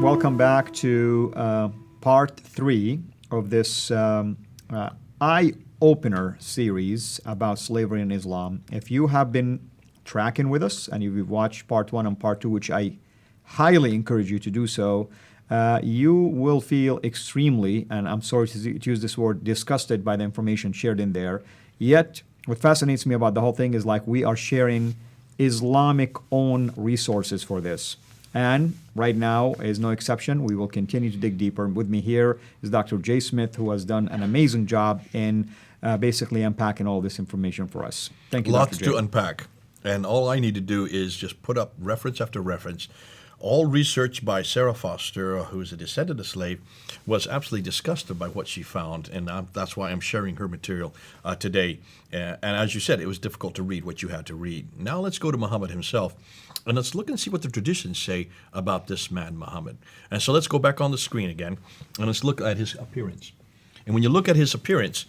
welcome back to part 3 of this eye-opener series about slavery in Islam. If you have been tracking with us and you've watched part 1 and part 2, which I highly encourage you to do so, you will feel extremely, and I'm sorry to use this word, disgusted by the information shared in there. Yet, what fascinates me about the whole thing is like we are sharing Islamic own resources for this. And right now is no exception. We will continue to dig deeper. With me here is Dr. Jay Smith, who has done an amazing job in basically unpacking all this information for us. Thank you, Lots Dr. Jay. to unpack. And all I need to do is just put up reference after reference. All research by Sarah Foster, who is a descendant of slave, was absolutely disgusted by what she found, and that's why I'm sharing her material today. And as you said, it was difficult to read what you had to read. Now let's go to Muhammad himself, and let's look and see what the traditions say about this man, Muhammad. And so let's go back on the screen again, and let's look at his appearance. And when you look at his appearance,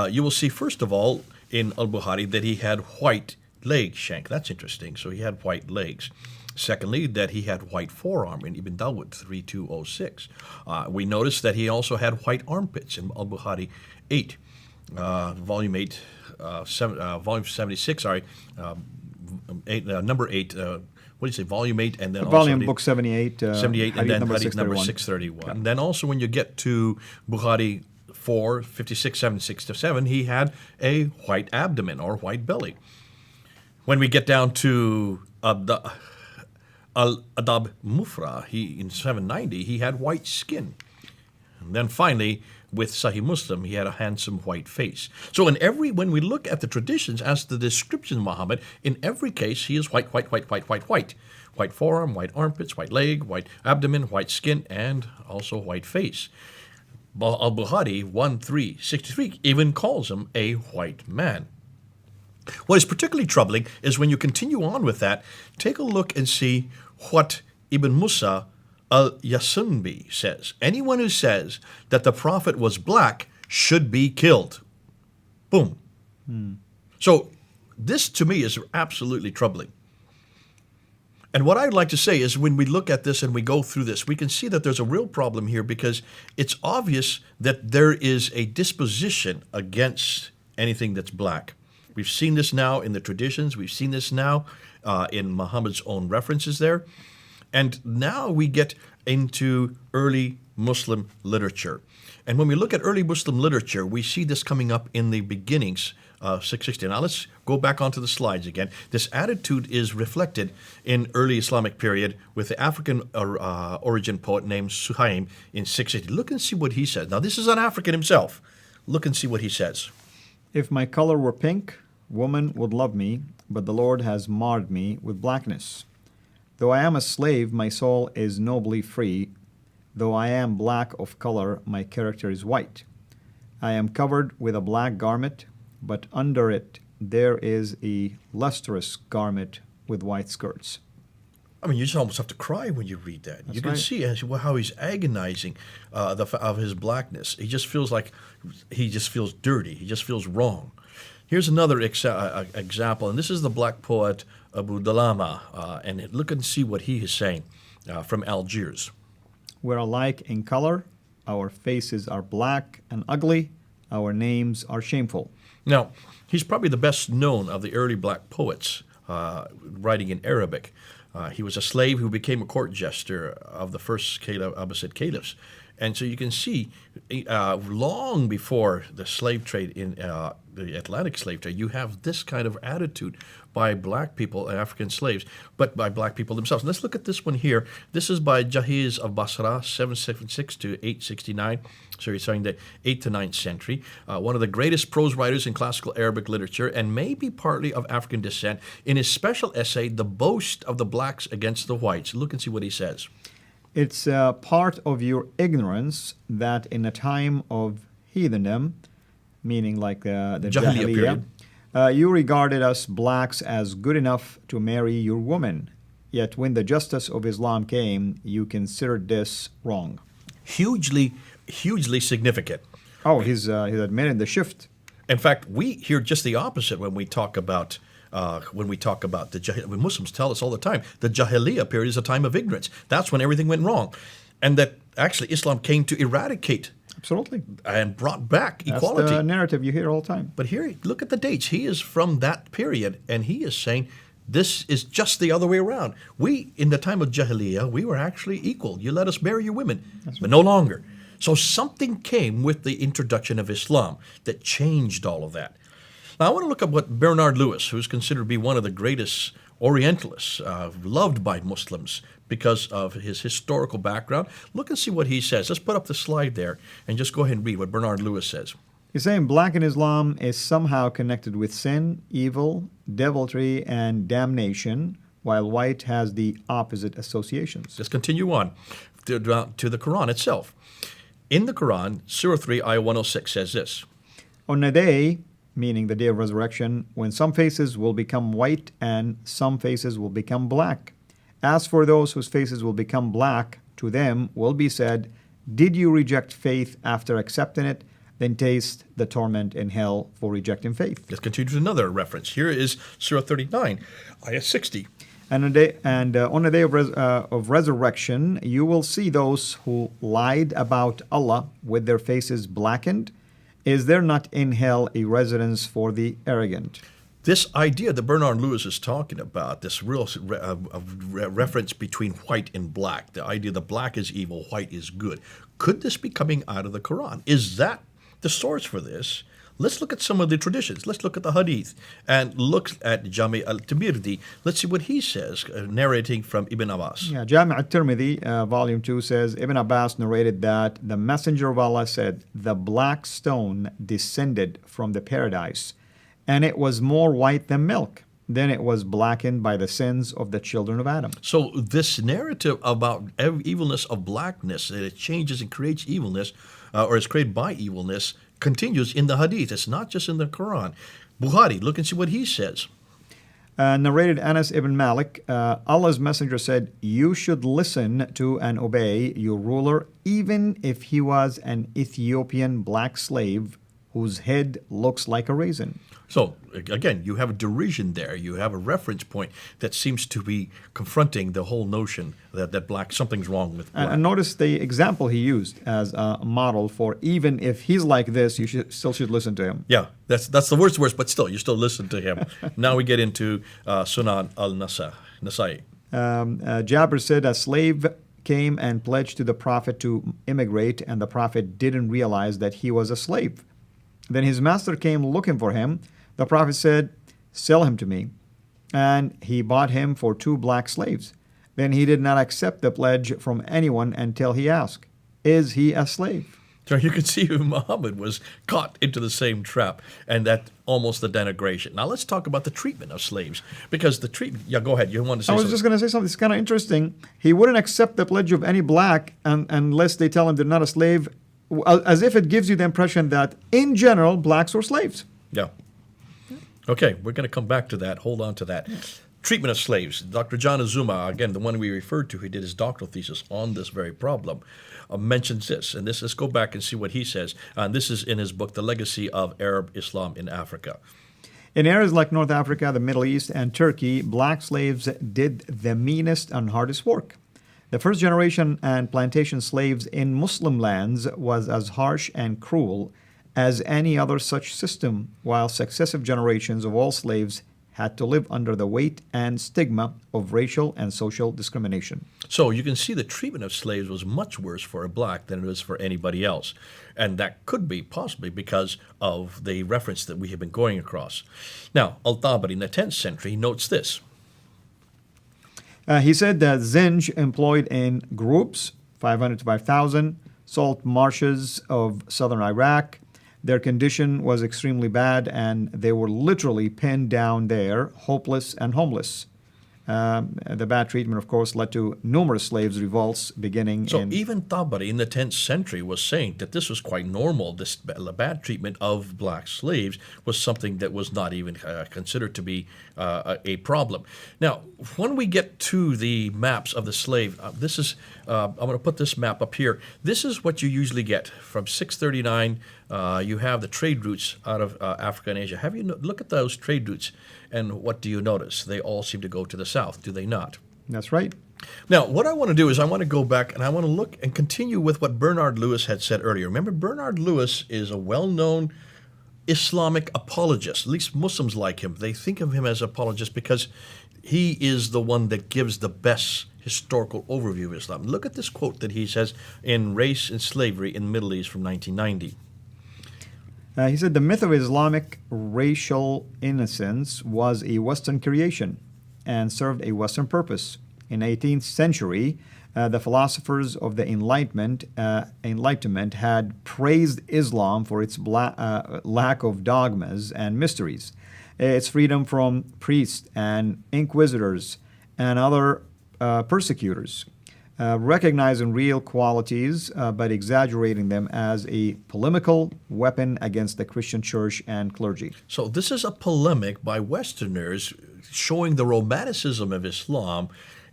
you will see, first of all, in Al-Bukhari, that he had white leg shank. That's interesting. So he had white legs. Secondly, that he had white forearm in Ibn Dawud 3206. We notice that he also had white armpits in Al-Bukhari 8, volume 8, volume 76, sorry, number 8, what do you say, volume 8, and then volume also book 78, 78, and then number hadith number 631. 631. And then also when you get to Bukhari 4, 56, 76 to 7, he had a white abdomen or white belly. When we get down to Al-Adab Mufra, in 790, he had white skin. And then finally, with Sahih Muslim, he had a handsome white face. So when we look at the traditions as the description of Muhammad, in every case, he is white, white, white, white, white, white. White forearm, white armpits, white leg, white abdomen, white skin, and also white face. Al-Bukhari 1363 even calls him a white man. What is particularly troubling is when you continue on with that, take a look and see what Ibn Musa al-Yasunbi says. Anyone who says that the Prophet was black should be killed. Boom. So this to me is absolutely troubling. And what I'd like to say is when we look at this and we go through this, we can see that there's a real problem here because it's obvious that there is a disposition against anything that's black. We've seen this now in the traditions. We've seen this now in Muhammad's own references there. And now we get into early Muslim literature. And when we look at early Muslim literature, we see this coming up in the beginnings of 660. Now let's go back onto the slides again. This attitude is reflected in early Islamic period with the African origin poet named Suhaim in 660. Look and see what he says. Now this is an African himself. Look and see what he says. If my color were pink, woman would love me, but the Lord has marred me with blackness. Though I am a slave, my soul is nobly free. Though I am black of color, my character is white. I am covered with a black garment, but under it there is a lustrous garment with white skirts. I mean, you just almost have to cry when you read that. That's you can right. see how he's agonizing of his blackness. He just feels like he just feels dirty. He just feels wrong. Here's another example, and this is the black poet Abu Dalama, and look and see what he is saying from Algiers. We're alike in color, our faces are black and ugly, our names are shameful. Now, he's probably the best known of the early black poets writing in Arabic. He was a slave who became a court jester of the first Abbasid caliphs. And so you can see, long before the slave trade in the Atlantic slave trade, you have this kind of attitude by black people, African slaves, but by black people themselves. And let's look at this one here. This is by Jahiz of Basra, 776 to 869. So he's saying the 8th to 9th century. One of the greatest prose writers in classical Arabic literature, and maybe partly of African descent. In his special essay, The Boast of the Blacks Against the Whites. Look and see what he says. It's part of your ignorance that in a time of heathendom, meaning like the Jahiliyyah Jahiliyyah, you regarded us blacks as good enough to marry your woman. Yet when the justice of Islam came, you considered this wrong. Hugely significant. Oh, he's admitted the shift. In fact, we hear just the opposite when we talk about when Muslims tell us all the time, the Jahiliyyah period is a time of ignorance. That's when everything went wrong. and that actually Islam came to eradicate Absolutely. and brought back That's equality. the narrative you hear all the time. But here, look at the dates. He is from that period, and he is saying this is just the other way around. We, in the time of Jahiliyyah, we were actually equal. You let us marry your women, but no longer. So something came with the introduction of Islam that changed all of that. Now, I want to look at what Bernard Lewis, who's considered to be one of the greatest Orientalists, loved by Muslims because of his historical background. Look and see what he says. Let's put up the slide there and just go ahead and read what Bernard Lewis says. He's saying black in Islam is somehow connected with sin, evil, deviltry, and damnation, while white has the opposite associations. Let's continue on to the Quran itself. In the Quran, Surah 3, Ayah 106 says this. On a day, meaning the day of resurrection, when some faces will become white and some faces will become black. As for those whose faces will become black, to them will be said, did you reject faith after accepting it? Then taste the torment in hell for rejecting faith. Let's continue to another reference. Here is Surah 39, Ayah 60. And on the day of resurrection, you will see those who lied about Allah with their faces blackened. Is there not in hell a residence for the arrogant? This idea that Bernard Lewis is talking about, this real reference between white and black, the idea that black is evil, white is good, could this be coming out of the Quran? Is that the source for this? Let's look at some of the traditions. Let's look at the Hadith and look at Jami al-Tirmidhi. Let's see what he says, narrating from Ibn Abbas. Yeah, Jami al-Tirmidhi, volume 2 says, Ibn Abbas narrated that the Messenger of Allah said, the black stone descended from the paradise, and it was more white than milk. Then it was blackened by the sins of the children of Adam. So this narrative about evilness of blackness, that it changes and creates evilness, or is created by evilness, continues in the Hadith. It's not just in the Quran. Bukhari, look and see what he says. Narrated Anas ibn Malik, Allah's Messenger said, you should listen to and obey your ruler, even if he was an Ethiopian black slave whose head looks like a raisin. So, again, you have a derision there. You have a reference point that seems to be confronting the whole notion that black, something's wrong with black. And notice the example he used as a model for even if he's like this, you still should listen to him. Yeah, that's the worst, but still, you still listen to him. Now we get into Sunan al-Nasai. Jabir said, a slave came and pledged to the Prophet to immigrate, and the Prophet didn't realize that he was a slave. Then his master came looking for him. The Prophet said, sell him to me. And he bought him for 2 black slaves. Then he did not accept the pledge from anyone until he asked, is he a slave? So you can see Muhammad was caught into the same trap, and that almost the denigration. Now let's talk about the treatment of slaves, because the treatment, yeah, go ahead, you want to say something? I was just going to say something. It's kind of interesting. He wouldn't accept the pledge of any black unless they tell him they're not a slave, as if it gives you the impression that, in general, blacks were slaves. Yeah. Okay, we're going to come back to that. Hold on to that. Treatment of slaves. Dr. John Azuma, again, the one we referred to, he did his doctoral thesis on this very problem, mentions this. And let's go back and see what he says. And this is in his book, The Legacy of Arab Islam in Africa. In areas like North Africa, the Middle East, and Turkey, black slaves did the meanest and hardest work. The first generation and plantation slaves in Muslim lands was as harsh and cruel as any other such system, while successive generations of all slaves had to live under the weight and stigma of racial and social discrimination. So you can see the treatment of slaves was much worse for a black than it was for anybody else. And that could be possibly because of the reference that we have been going across. Now, Al-Tabari in the 10th century notes this. He said that Zinj employed in groups, 500 to 5,000, salt marshes of southern Iraq. Their condition was extremely bad, and they were literally pinned down there, hopeless and homeless. The bad treatment, of course, led to numerous slaves' revolts beginning So even Tabari in the 10th century was saying that this was quite normal. This bad treatment of black slaves was something that was not even considered to be a problem. Now, when we get to the maps of the slave, this is, I'm going to put this map up here. This is what you usually get from 639. You have the trade routes out of Africa and Asia. Have you look at those trade routes, and what do you notice? They all seem to go to the south, do they not? That's right. Now, what I want to do is I want to go back and I want to look and continue with what Bernard Lewis had said earlier. Remember, Bernard Lewis is a well-known Islamic apologist. At least Muslims like him. They think of him as apologist because he is the one that gives the best historical overview of Islam. Look at this quote that he says in Race and Slavery in the Middle East from 1990. He said, the myth of Islamic racial innocence was a Western creation and served a Western purpose. In the 18th century, the philosophers of the Enlightenment had praised Islam for its lack of dogmas and mysteries, its freedom from priests and inquisitors and other persecutors, recognizing real qualities but exaggerating them as a polemical weapon against the Christian church and clergy. So this is a polemic by Westerners showing the romanticism of Islam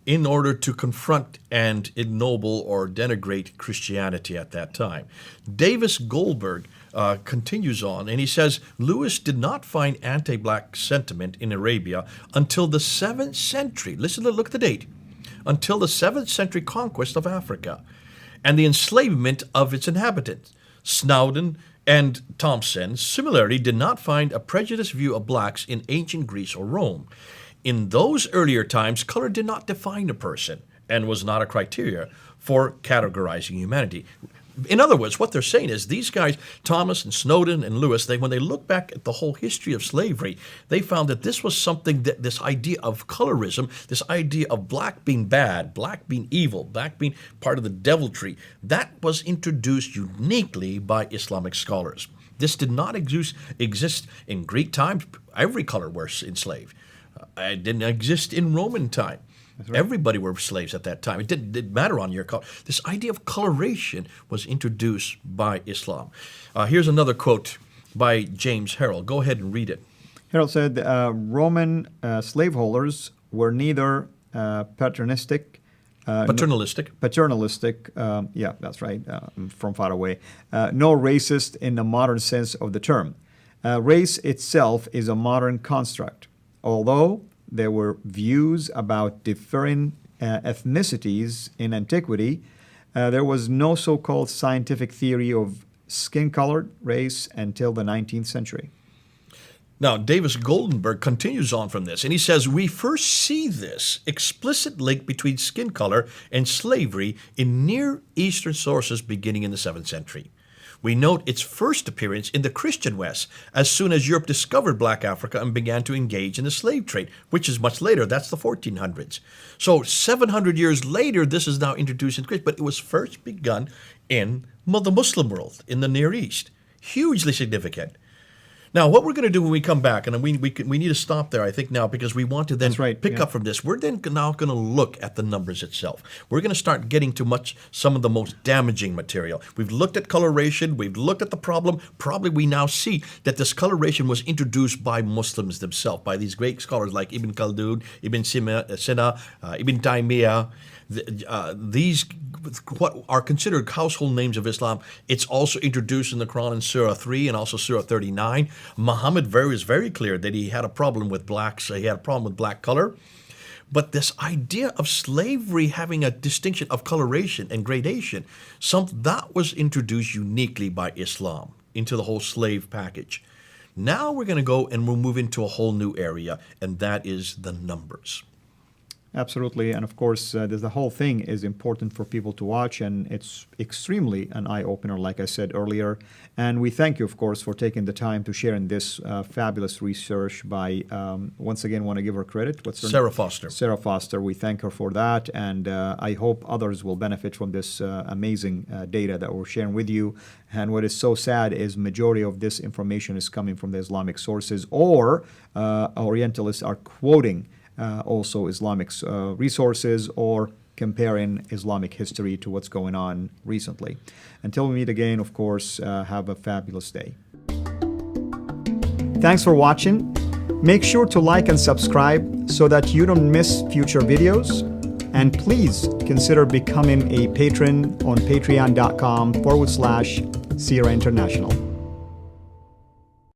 in order to confront and ennoble or denigrate Christianity at that time. Davis Goldberg continues on, and he says, Lewis did not find anti-black sentiment in Arabia until the 7th century. Listen, look at the date. Until the 7th century conquest of Africa and the enslavement of its inhabitants. Snowden and Thompson similarly did not find a prejudiced view of blacks in ancient Greece or Rome. In those earlier times, color did not define a person and was not a criteria for categorizing humanity. In other words, what they're saying is these guys, Thomas and Snowden and Lewis, when they look back at the whole history of slavery, they found that this was something that this idea of colorism, this idea of black being bad, black being evil, black being part of the deviltry, that was introduced uniquely by Islamic scholars. This did not exist in Greek times. Every color was enslaved. It didn't exist in Roman time. Right. Everybody were slaves at that time. It didn't matter on your color. This idea of coloration was introduced by Islam. Here's another quote by James Harrell. Go ahead and read it. Harrell said, Roman slaveholders were neither paternalistic, yeah, that's right, from far away, nor racist in the modern sense of the term. Race itself is a modern construct. Although there were views about differing ethnicities in antiquity, there was no so-called scientific theory of skin-colored race until the 19th century. Now, Davis Goldenberg continues on from this, and he says, we first see this explicit link between skin color and slavery in Near Eastern sources beginning in the 7th century. We note its first appearance in the Christian West as soon as Europe discovered black Africa and began to engage in the slave trade, which is much later. That's the 1400s. So 700 years later, this is now introduced in Christian, but it was first begun in the Muslim world, in the Near East. Hugely significant. Now, what we're going to do when we come back, and we need to stop there, I think, now, because we want to then pick up from this. We're then now going to look at the numbers itself. We're going to start getting to some of the most damaging material. We've looked at coloration. We've looked at the problem. Probably we now see that this coloration was introduced by Muslims themselves, by these great scholars like Ibn Khaldun, Ibn Sina, Ibn Taymiyyah. These what are considered household names of Islam. It's also introduced in the Quran in Surah 3 and also Surah 39. Muhammad is very clear that he had a problem with blacks. He had a problem with black color. But this idea of slavery having a distinction of coloration and gradation, that was introduced uniquely by Islam into the whole slave package. Now we're going to go and we'll move into a whole new area, and that is the numbers. Absolutely, and of course, the whole thing is important for people to watch, and it's extremely an eye-opener, like I said earlier. And we thank you, of course, for taking the time to share in this fabulous research by, once again, want to give her credit. What's her name? Sarah Foster. Sarah Foster. We thank her for that, and I hope others will benefit from this amazing data that we're sharing with you. And what is so sad is majority of this information is coming from the Islamic sources, or Orientalists are quoting also Islamic resources or comparing Islamic history to what's going on recently. Until we meet again, of course, have a fabulous day. Thanks for watching. Make sure to like and subscribe so that you don't miss future videos. And please consider becoming a patron on patreon.com/Sierra International.